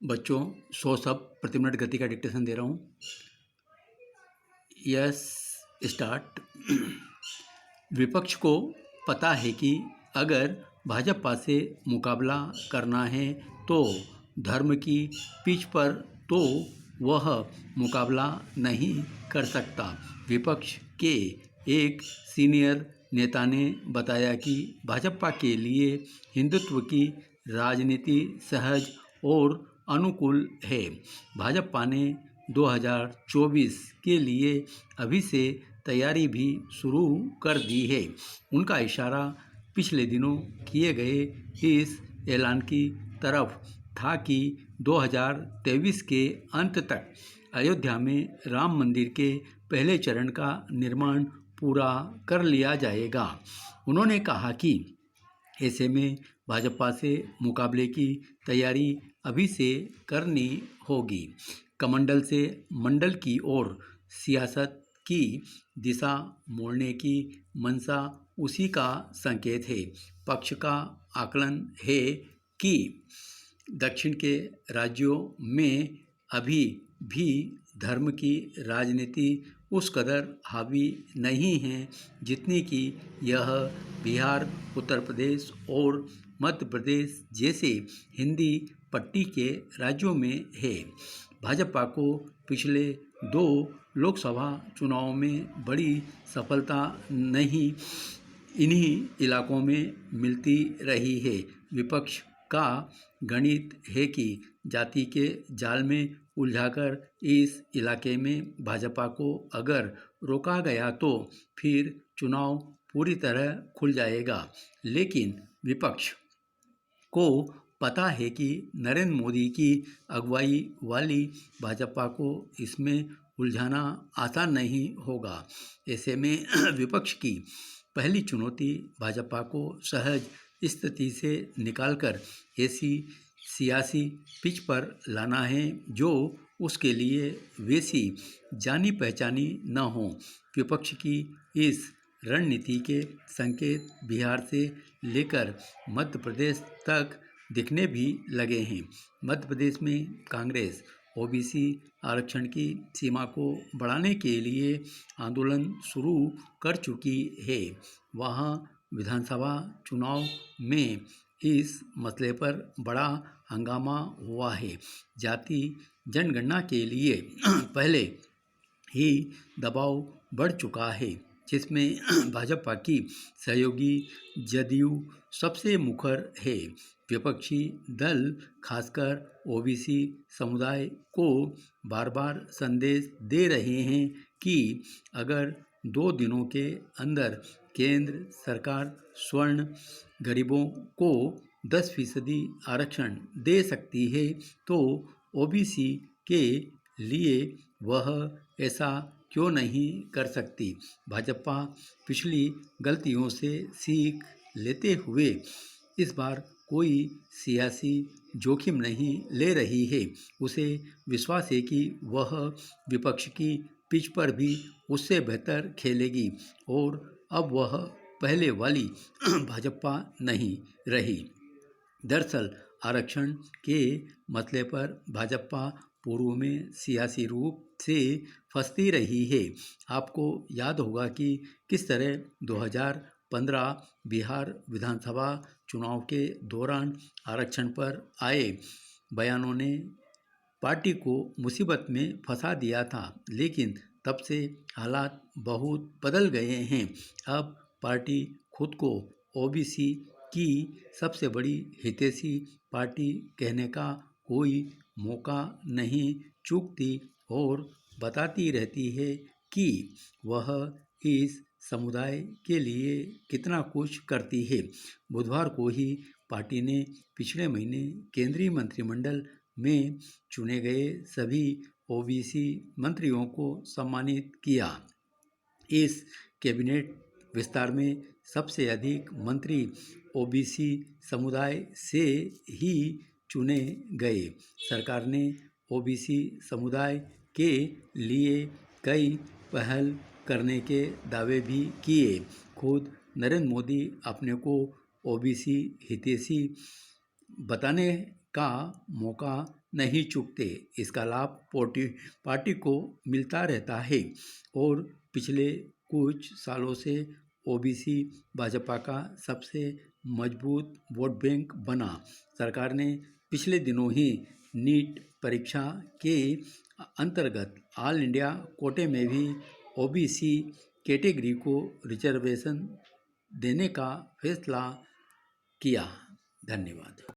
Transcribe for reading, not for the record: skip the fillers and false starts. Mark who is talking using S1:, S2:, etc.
S1: बच्चों 100 शब्द प्रति मिनट गति का डिक्टेशन दे रहा हूँ। Yes start. विपक्ष को पता है कि अगर भाजपा से मुकाबला करना है तो धर्म की पिच पर तो वह मुकाबला नहीं कर सकता। विपक्ष के एक सीनियर नेता ने बताया कि भाजपा के लिए हिंदुत्व की राजनीति सहज और अनुकूल है। भाजपा ने 2024 के लिए अभी से तैयारी भी शुरू कर दी है। उनका इशारा पिछले दिनों किए गए इस ऐलान की तरफ था कि 2023 के अंत तक अयोध्या में राम मंदिर के पहले चरण का निर्माण पूरा कर लिया जाएगा। उन्होंने कहा कि ऐसे में भाजपा से मुकाबले की तैयारी अभी से करनी होगी। कमंडल से मंडल की ओर सियासत की दिशा मोड़ने की मंशा उसी का संकेत है। पक्ष का आकलन है कि दक्षिण के राज्यों में अभी भी धर्म की राजनीति उस कदर हावी नहीं है जितनी कि यह बिहार, उत्तर प्रदेश और मध्य प्रदेश जैसे हिंदी पट्टी के राज्यों में है। भाजपा को पिछले 2 लोकसभा चुनावों में बड़ी सफलता नहीं इन्हीं इलाकों में मिलती रही है। विपक्ष का गणित है कि जाति के जाल में उलझाकर इस इलाके में भाजपा को अगर रोका गया तो फिर चुनाव पूरी तरह खुल जाएगा। लेकिन विपक्ष को पता है कि नरेंद्र मोदी की अगुवाई वाली भाजपा को इसमें उलझाना आसान नहीं होगा। ऐसे में विपक्ष की पहली चुनौती भाजपा को सहज स्थिति से निकालकर ऐसी सियासी पिच पर लाना है जो उसके लिए वैसी जानी पहचानी न हो। विपक्ष की इस रणनीति के संकेत बिहार से लेकर मध्य प्रदेश तक दिखने भी लगे हैं। मध्य प्रदेश में कांग्रेस ओबीसी आरक्षण की सीमा को बढ़ाने के लिए आंदोलन शुरू कर चुकी है। वहां विधानसभा चुनाव में इस मसले पर बड़ा हंगामा हुआ है। जाति जनगणना के लिए पहले ही दबाव बढ़ चुका है, जिसमें भाजपा की सहयोगी जदयू सबसे मुखर है। विपक्षी दल खासकर ओबीसी समुदाय को बार बार संदेश दे रहे हैं कि अगर 2 दिनों के अंदर केंद्र सरकार स्वर्ण गरीबों को 10% आरक्षण दे सकती है तो ओबीसी के लिए वह ऐसा क्यों नहीं कर सकती। भाजपा पिछली गलतियों से सीख लेते हुए इस बार कोई सियासी जोखिम नहीं ले रही है। उसे विश्वास है कि वह विपक्ष की पिच पर भी उससे बेहतर खेलेगी और अब वह पहले वाली भाजपा नहीं रही। दरअसल आरक्षण के मसले पर भाजपा पूर्व में सियासी रूप से फंसती रही है। आपको याद होगा कि किस तरह 2015 बिहार विधानसभा चुनाव के दौरान आरक्षण पर आए बयानों ने पार्टी को मुसीबत में फंसा दिया था। लेकिन तब से हालात बहुत बदल गए हैं। अब पार्टी खुद को ओबीसी की सबसे बड़ी हितैषी पार्टी कहने का कोई मौका नहीं चूकती और बताती रहती है कि वह इस समुदाय के लिए कितना कुछ करती है। बुधवार को ही पार्टी ने पिछले महीने केंद्रीय मंत्रिमंडल में चुने गए सभी ओबीसी मंत्रियों को सम्मानित किया। इस कैबिनेट विस्तार में सबसे अधिक मंत्री ओबीसी समुदाय से ही चुने गए। सरकार ने ओबीसी समुदाय के लिए कई पहल करने के दावे भी किए। खुद नरेंद्र मोदी अपने को ओबीसी हितैषी बताने का मौका नहीं चूकते। इसका लाभ पार्टी को मिलता रहता है और पिछले कुछ सालों से ओबीसी भाजपा का सबसे मजबूत वोट बैंक बना। सरकार ने पिछले दिनों ही नीट परीक्षा के अंतर्गत ऑल इंडिया कोटे में भी ओबीसी कैटेगरी को रिजर्वेशन देने का फैसला किया। धन्यवाद।